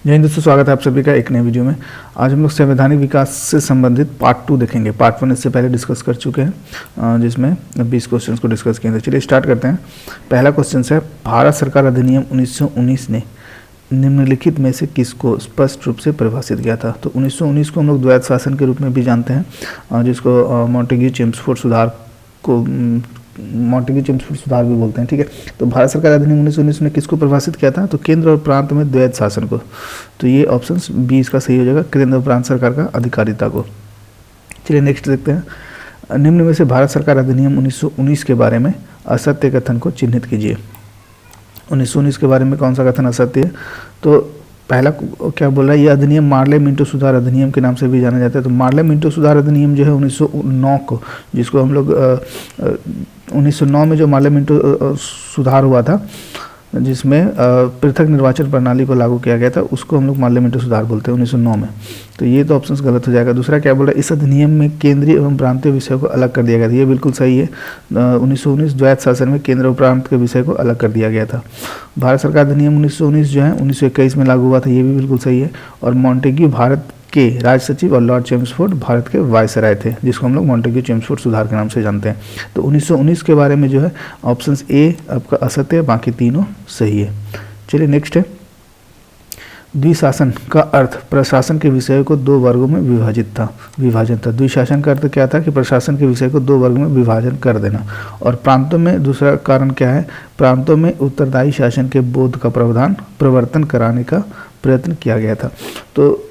जय हिंद दोस्तों, स्वागत है आप सभी का एक नए वीडियो में। आज हम लोग संवैधानिक विकास से संबंधित पार्ट 2 देखेंगे। पार्ट 1 इससे पहले डिस्कस कर चुके हैं, जिसमें 20 क्वेश्चंस को डिस्कस किए थे। चलिए स्टार्ट करते हैं। पहला क्वेश्चन है, भारत सरकार अधिनियम 1919 ने निम्नलिखित में से किसको स्पष्ट रूप से परिभाषित किया था। तो 1919 को हम लोग द्वैध शासन के रूप में भी जानते हैं, जिसको मॉन्टेग्यू चेम्सफोर्ड सुधार को मॉन्टेग्यू चेम्सफोर्ड सुधार भी बोलते हैं। ठीक है, तो भारत सरकार अधिनियम 1919 ने किसको परिभाषित किया था? तो केंद्र और प्रांत में द्वैध शासन को। तो ये ऑप्शन बी इसका सही हो जाएगा, केंद्र और प्रांत सरकार का अधिकारिता को। चलिए नेक्स्ट देखते हैं। निम्न में से भारत सरकार अधिनियम 1919 के बारे में असत्य कथन को चिन्हित कीजिए। 1919 के बारे में कौन सा कथन असत्य है? तो पहला क्या बोल रहा है, ये अधिनियम मार्ले मिंटो सुधार अधिनियम के नाम से भी जाना जाता है। तो मार्ले मिंटो सुधार अधिनियम जो है 1909 को, जिसको हम लोग 1909 में जो मार्ले मिंटो सुधार हुआ था, जिसमें पृथक निर्वाचन प्रणाली को लागू किया गया था, उसको हम लोग मार्ले मिंटो सुधार बोलते हैं 1909 में। तो ये तो ऑप्शन गलत हो जाएगा। दूसरा क्या बोल रहा है, इस अधिनियम में केंद्रीय एवं प्रांतीय विषयों को अलग कर दिया गया था। ये बिल्कुल सही है। 1919 द्वैध शासन में केंद्र और प्रांत के विषय को अलग कर दिया गया था। भारत सरकार अधिनियम 1919 जो है 1921 में लागू हुआ था। ये भी बिल्कुल सही है। और मॉन्टेग्यू भारत के राज सचिव और लॉर्ड चेम्सफोर्ड भारत के वायसराय थे, जिसको हम लोग मॉन्टेग्यू चेम्सफोर्ड सुधार के नाम से जानते हैं। तो 1919 के बारे में जो है ऑप्शन ए आपका असत्य है, बाकी तीनों सही है। चलिए नेक्स्ट है, द्विशासन का अर्थ प्रशासन के विषय को दो वर्गों में विभाजन था। द्विशासन का अर्थ क्या था कि प्रशासन के विषय को दो वर्गों में विभाजन कर देना। और प्रांतों में दूसरा कारण क्या है, प्रांतों में उत्तरदायी शासन के बोध का प्रवर्तन कराने का प्रयत्न किया गया था। तो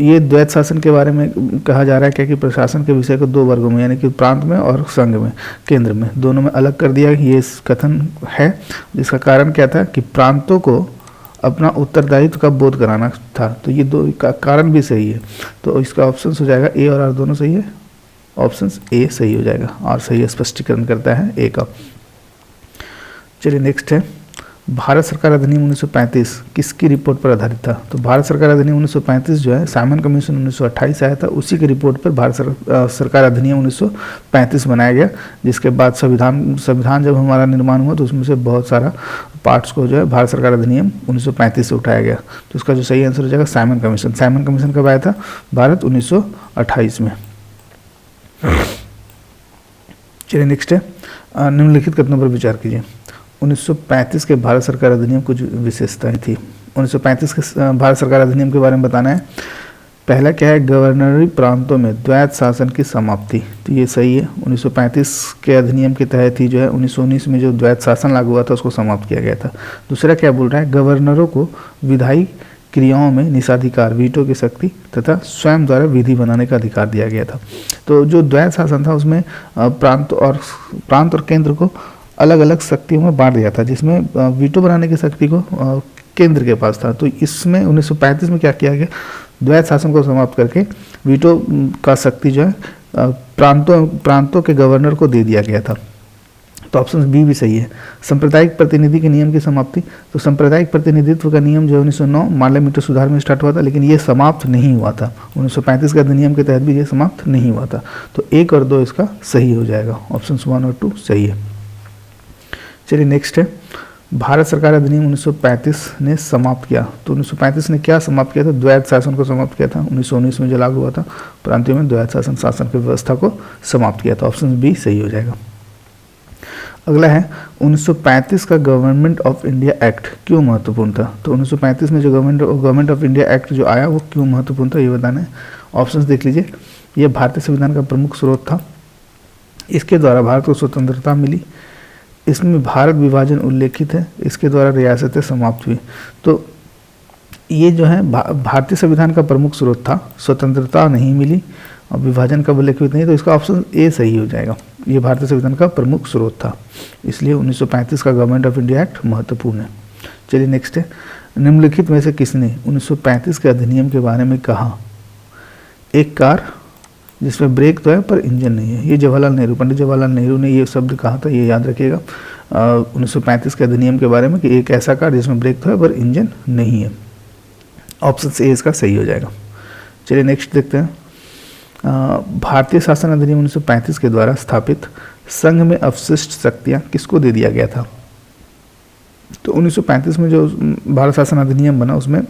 ये द्वैध शासन के बारे में कहा जा रहा है क्या कि प्रशासन के विषय को दो वर्गों में, यानी कि प्रांत में और संघ में, केंद्र में, दोनों में अलग कर दिया। ये कथन है, जिसका कारण क्या था कि प्रांतों को अपना उत्तरदायित्व का बोध कराना था। तो ये दो का कारण भी सही है। तो इसका ऑप्शन हो जाएगा ए और आर दोनों सही है। ऑप्शन ए सही हो जाएगा और सही स्पष्टीकरण करता है ए का। चलिए नेक्स्ट है, भारत सरकार अधिनियम 1935 किसकी रिपोर्ट पर आधारित था? तो भारत सरकार अधिनियम 1935 जो है साइमन कमीशन 1928 आया था, उसी के रिपोर्ट पर भारत सरकार अधिनियम 1935 बनाया गया। जिसके बाद संविधान जब हमारा निर्माण हुआ तो उसमें से बहुत सारा पार्ट्स को जो है भारत सरकार अधिनियम 1935 से उठाया गया। तो उसका जो सही आंसर हो जाएगा साइमन कमीशन। साइमन कमीशन कब आया था? भारत 1928 में। चलिए नेक्स्ट है, निम्नलिखित कथनों पर विचार कीजिए। 1935 के भारत सरकार अधिनियम कुछ विशेषताएं थी। 1935 के भारत सरकार अधिनियम के बारे में बताना है। पहला क्या है, गवर्नरी प्रांतों में द्वैध शासन की समाप्ति। तो ये सही है। 1935 के अधिनियम के तहत ही जो है 1919 में जो द्वैध शासन लागू हुआ था उसको समाप्त किया गया था। दूसरा क्या बोल रहा है, गवर्नरों को विधायी क्रियाओं में निषाधिकार, वीटो की शक्ति तथा स्वयं द्वारा विधि बनाने का अधिकार दिया गया था। तो जो द्वैध शासन था उसमें प्रांत और केंद्र को अलग अलग शक्तियों में बांट दिया था, जिसमें वीटो बनाने की शक्ति को केंद्र के पास था। तो इसमें 1935 में क्या किया गया, द्वैध शासन को समाप्त करके वीटो का शक्ति जो है प्रांतों के गवर्नर को दे दिया गया था। तो ऑप्शन बी भी सही है। सांप्रदायिक प्रतिनिधि के नियम की समाप्ति। तो सांप्रदायिक प्रतिनिधित्व का नियम जो 1909 मार्ले मिंटो सुधार में स्टार्ट हुआ था, लेकिन ये समाप्त नहीं हुआ था। 1935 के अधिनियम के तहत भी ये समाप्त नहीं हुआ था। तो 1 और 2 इसका सही हो जाएगा। ऑप्शन 1 और 2 सही है। चलिए नेक्स्ट है, भारत सरकार अधिनियम 1935 ने समाप्त किया। तो 1935 ने क्या समाप्त किया था? द्वैध शासन को समाप्त किया था। 1919 में जो लागू हुआ था प्रांतीय में द्वैध शासन की व्यवस्था को समाप्त किया था। ऑप्शन बी सही हो जाएगा। अगला है, 1935 का गवर्नमेंट ऑफ इंडिया एक्ट क्यों महत्वपूर्ण था? तो 1935 में जो गवर्नमेंट ऑफ इंडिया एक्ट जो आया वो क्यों महत्वपूर्ण था, ये बताना है। ऑप्शन देख लीजिए। यह भारतीय संविधान का प्रमुख स्रोत था। इसके द्वारा भारत को स्वतंत्रता मिली। इसमें भारत विभाजन उल्लेखित है। इसके द्वारा रियासतें समाप्त हुई। तो ये जो है भारतीय संविधान का प्रमुख स्रोत था। स्वतंत्रता नहीं मिली और विभाजन का उल्लेखित नहीं, तो इसका ऑप्शन ए सही हो जाएगा। ये भारतीय संविधान का प्रमुख स्रोत था, इसलिए 1935 का गवर्नमेंट ऑफ इंडिया एक्ट महत्वपूर्ण है। चलिए नेक्स्ट है, निम्नलिखित में से किसने 1935 के अधिनियम के बारे में कहा? एक कार जिसमें ब्रेक तो है पर इंजन नहीं है। ये पंडित जवाहरलाल नेहरू ने ये शब्द कहा था, ये याद रखिएगा 1935 के अधिनियम के बारे में कि एक ऐसा कार जिसमें ब्रेक तो है पर इंजन नहीं है। ऑप्शन ए इसका सही हो जाएगा। चलिए नेक्स्ट देखते हैं, भारतीय शासन अधिनियम 1935 के द्वारा स्थापित संघ में अवशिष्ट शक्तियाँ किसको दे दिया गया था? तो 1935 में जो भारत शासन अधिनियम बना उसमें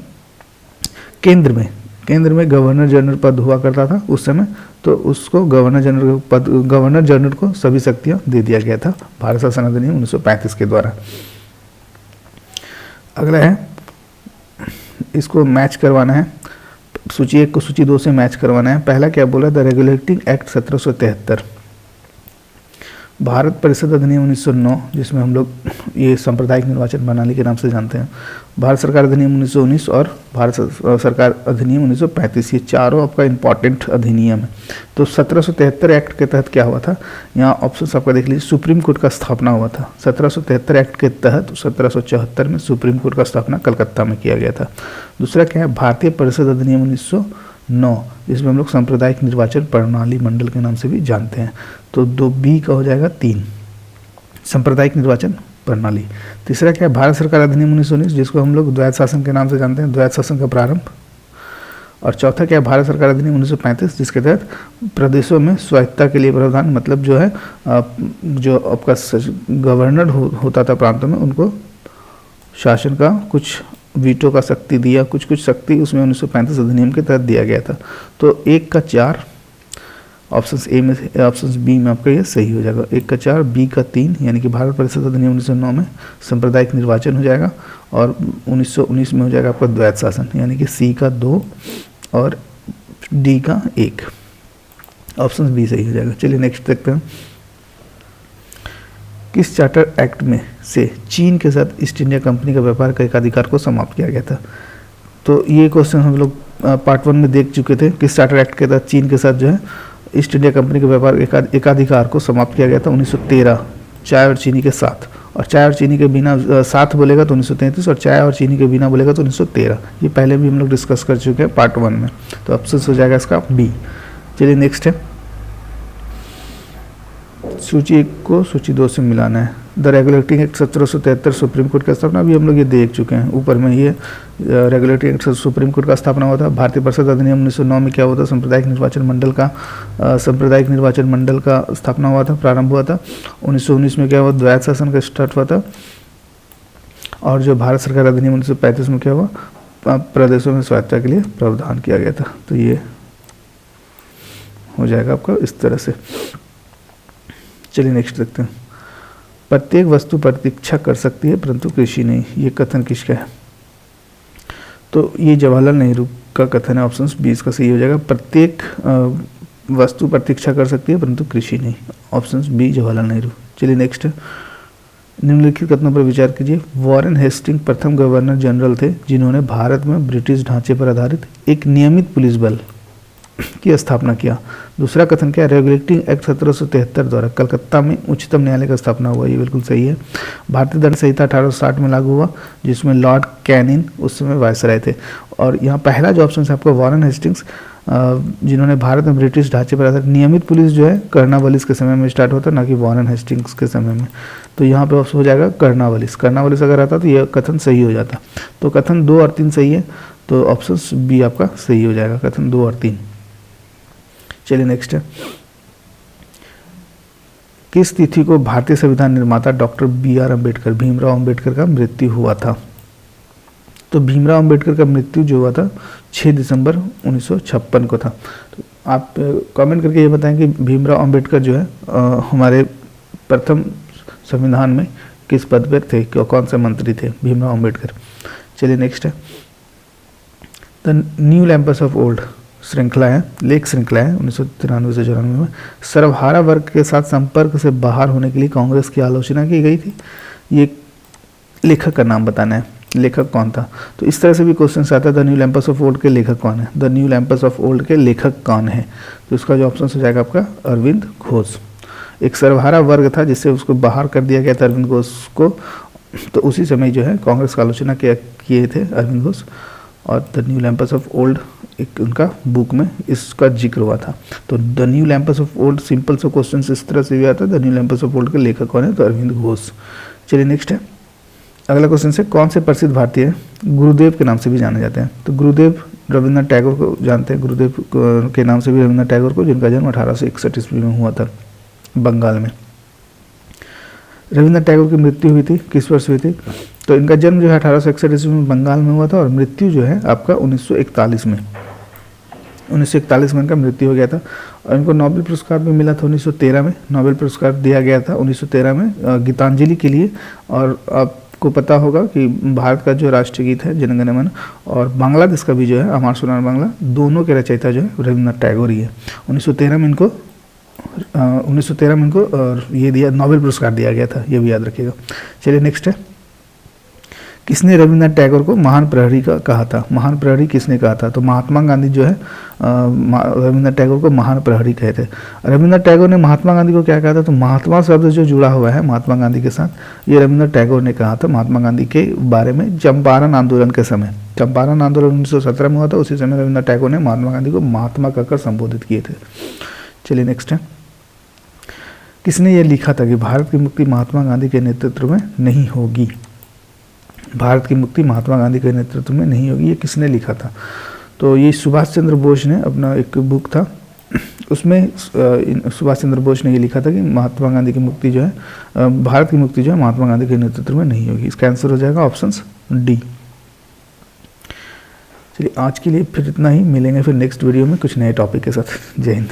केंद्र में गवर्नर जनरल पद हुआ करता था उस समय, तो उसको गवर्नर जनरल को सभी शक्तियां दे दिया गया था भारत शासन अधिनियम 1935 के द्वारा। अगला है, इसको मैच करवाना है, सूची 1 को सूची 2 से मैच करवाना है। पहला क्या बोला, द रेगुलेटिंग एक्ट 1773, भारत परिषद अधिनियम 1909 जिसमें हम लोग ये सांप्रदायिक निर्वाचन प्रणाली के नाम से जानते हैं, भारत सरकार अधिनियम 1919 और भारत सरकार अधिनियम 1935, ये चारों आपका इंपॉर्टेंट अधिनियम है। तो 1773 एक्ट के तहत क्या हुआ था, यहाँ ऑप्शन आपका देख लीजिए, सुप्रीम कोर्ट का स्थापना हुआ था 1773 एक्ट के तहत। 1774 में सुप्रीम कोर्ट का स्थापना कलकत्ता में किया गया था। दूसरा क्या है, भारतीय परिषद अधिनियम 1909 जिसमें हम लोग सांप्रदायिक निर्वाचन प्रणाली मंडल के नाम से भी जानते हैं। तो 2B का हो जाएगा 3, सांप्रदायिक निर्वाचन प्रणाली। तीसरा क्या है, भारत सरकार अधिनियम 1919 जिसको हम लोग द्वैध शासन के नाम से जानते हैं, द्वैध शासन का प्रारंभ। और चौथा क्या है, भारत सरकार अधिनियम 1935 जिसके तहत प्रदेशों में स्वायत्तता के लिए प्रावधान, मतलब जो है जो आपका गवर्नर होता था प्रांतों में, उनको शासन का कुछ वीटो का शक्ति दिया, कुछ शक्ति उसमें 1935 अधिनियम के तहत दिया गया था। तो 1 का 4 ऑप्शन बी में आपका ये सही हो जाएगा। 1 का 4, B का 3, यानी कि भारत परिषद अधिनियम 1909 में सांप्रदायिक निर्वाचन हो जाएगा, और 1919 में हो जाएगा आपका द्वैध शासन, यानी कि C का 2 और D का 1, ऑप्शन बी सही हो जाएगा। चलिए नेक्स्ट देखते हैं, किस चार्टर एक्ट में से चीन के साथ ईस्ट इंडिया कंपनी का व्यापार का एकाधिकार को समाप्त किया गया था। तो ये क्वेश्चन हम लोग पार्ट 1 में देख चुके थे। किस चार्टर एक्ट के तहत चीन के साथ जो है ईस्ट इंडिया कंपनी के व्यापार एकाधिकार को समाप्त किया गया था 1913, चाय और चीनी के साथ। और चाय और चीनी के बिना साथ बोलेगा तो 1933, और चाय और चीनी के बिना बोलेगा तो 1913। ये पहले भी हम लोग डिस्कस कर चुके हैं पार्ट 1 में। तो ऑप्शन हो जाएगा इसका बी। चलिए नेक्स्ट है, सूची 1 को सूची 2 से मिलाना है। The regulating act 1773 supreme court का स्थापना, अभी हम लोग ये देख चुके हैं ऊपर में। ये रेगुलेटिंग एक्ट सुप्रीम कोर्ट का स्थापना हुआ था। भारतीय परिषद अधिनियम 1909 में क्या हुआ था, सांप्रदायिक निर्वाचन मंडल का स्थापना हुआ था, प्रारंभ हुआ था। 1919 में क्या हुआ, द्वैध शासन का स्टार्ट हुआ था। और जो भारत सरकार अधिनियम 1935 में क्या हुआ, प्रदेशों में स्वायत्तता के लिए प्रावधान किया गया था। तो ये हो जाएगा आपका इस तरह से। चलिए नेक्स्ट देखते हैं, प्रत्येक वस्तु प्रतीक्षा कर सकती है परंतु कृषि नहीं, ये कथन किसका है। तो ये जवाहरलाल नेहरू का कथन है, ऑप्शन बी इसका सही हो जाएगा। प्रत्येक वस्तु प्रतीक्षा कर सकती है परंतु कृषि नहीं, ऑप्शन बी जवाहरलाल नेहरू। चलिए नेक्स्ट है, निम्नलिखित कथनों पर विचार कीजिए। वॉरेन हेस्टिंग प्रथम गवर्नर जनरल थे जिन्होंने भारत में ब्रिटिश ढांचे पर आधारित एक नियमित पुलिस बल की स्थापना किया। दूसरा कथन क्या है, रेगुलेटिंग एक्ट 1773 द्वारा कलकत्ता में उच्चतम न्यायालय का स्थापना हुआ, ये बिल्कुल सही है। भारतीय दंड संहिता 1860 में लागू हुआ जिसमें लॉर्ड कैनिन उस समय वायसराय थे। और यहाँ पहला जो ऑप्शन है आपका वॉरेन हेस्टिंग्स, जिन्होंने भारत में ब्रिटिश ढांचे पर आधारित नियमित पुलिस जो है कर्नावालिस के समय में स्टार्ट होता, ना कि वॉरेन हेस्टिंग्स के समय में। तो यहाँ पे ऑप्शन हो जाएगा कर्नावालिस अगर आता तो यह कथन सही हो जाता। तो कथन 2 और 3 सही है, तो ऑप्शन बी आपका सही हो जाएगा, कथन 2 और 3। चलिए नेक्स्ट है, किस तिथि को भारतीय संविधान निर्माता डॉक्टर BR अम्बेडकर भीमराव अम्बेडकर का मृत्यु हुआ था। तो भीमराव अम्बेडकर का मृत्यु जो हुआ था 6 दिसंबर 1956 को था। तो आप कमेंट करके ये बताएं कि भीमराव अम्बेडकर जो है हमारे प्रथम संविधान में किस पद पर थे, कौन से मंत्री थे भीमराव अम्बेडकर। चलिए नेक्स्ट है, the new lamps of old श्रृंखला है, लेख श्रृंखला है 1993 से 94 में सर्वहारा वर्ग के साथ संपर्क से बाहर होने के लिए कांग्रेस की आलोचना की गई थी। ये लेखक का नाम बताना है, लेखक कौन था। तो इस तरह से भी क्वेश्चन आता है, the new lamps of old के लेखक कौन है, the new lamps of old के लेखक कौन है। तो इसका जो ऑप्शन हो जाएगा आपका अरविंद घोष। एक सर्वहारा वर्ग था जिससे उसको बाहर कर दिया गया था अरविंद घोष को, तो उसी समय जो है कांग्रेस का आलोचना किए थे अरविंद घोष। और the new lamps of old एक उनका बुक में इसका जिक्र हुआ था। तो the new lamps of old simple से क्वेश्चन इस तरह से भी आता है, the new lamps of old के लेखक कौन है, तो अरविंद घोष। चलिए नेक्स्ट है, अगला क्वेश्चन से कौन से प्रसिद्ध भारतीय गुरुदेव के नाम से भी जाने जाते हैं। तो गुरुदेव रविन्द्रनाथ टैगोर को जानते हैं, गुरुदेव के नाम से भी रविन्द्रनाथ टैगोर को, जिनका जन्म 1861 ईस्वी में हुआ था बंगाल में। रविन्द्रनाथ टैगोर की मृत्यु हुई थी किस वर्ष हुई थी, तो इनका जन्म जो है 1861 ईस्वी में बंगाल में हुआ था और मृत्यु जो है आपका 1941 में 1941 में इनका मृत्यु हो गया था। और इनको नोबेल पुरस्कार भी मिला था 1913 में, नोबेल पुरस्कार दिया गया था 1913 में गीतांजलि के लिए। और आपको पता होगा कि भारत का जो राष्ट्रीय गीत है जन गण मन, और बांग्लादेश का भी जो है अमर सोनार बांग्ला, दोनों के रचयिता जो है रविन्द्रनाथ टैगोर ही है। 1913 में इनको और ये दिया, नोबेल पुरस्कार दिया गया था, ये भी याद रखिएगा। चलिए नेक्स्ट है, किसने रविन्द्रनाथ टैगोर को महान प्रहरी का कहा था? महान प्रहरी किसने कहा था? तो महात्मा गांधी जो है रविन्द्रनाथ टैगोर को महान प्रहरी कहे थे। रविन्द्रनाथ टैगोर ने महात्मा गांधी को क्या कहा था? तो महात्मा शब्द जो जुड़ा हुआ है महात्मा गांधी के साथ, ये रविन्द्रनाथ टैगोर ने कहा था महात्मा गांधी के बारे में चंपारण आंदोलन के समय। चंपारण आंदोलन 1917 में हुआ था, उसी समय रविन्द्रनाथ टैगोर ने महात्मा गांधी को महात्मा कहकर संबोधित किए थे। चलिए नेक्स्ट है, किसने ये लिखा था कि भारत की मुक्ति महात्मा गांधी के नेतृत्व में नहीं होगी? भारत की मुक्ति महात्मा गांधी के नेतृत्व में नहीं होगी, ये किसने लिखा था? तो ये सुभाष चंद्र बोस ने, अपना एक बुक था उसमें सुभाष चंद्र बोस ने ये लिखा था कि महात्मा गांधी की मुक्ति जो है, भारत की मुक्ति जो है महात्मा गांधी के नेतृत्व में नहीं होगी। इसका आंसर हो जाएगा ऑप्शन डी। चलिए आज के लिए फिर इतना ही, मिलेंगे फिर नेक्स्ट वीडियो में कुछ नए टॉपिक के साथ। जय हिंद।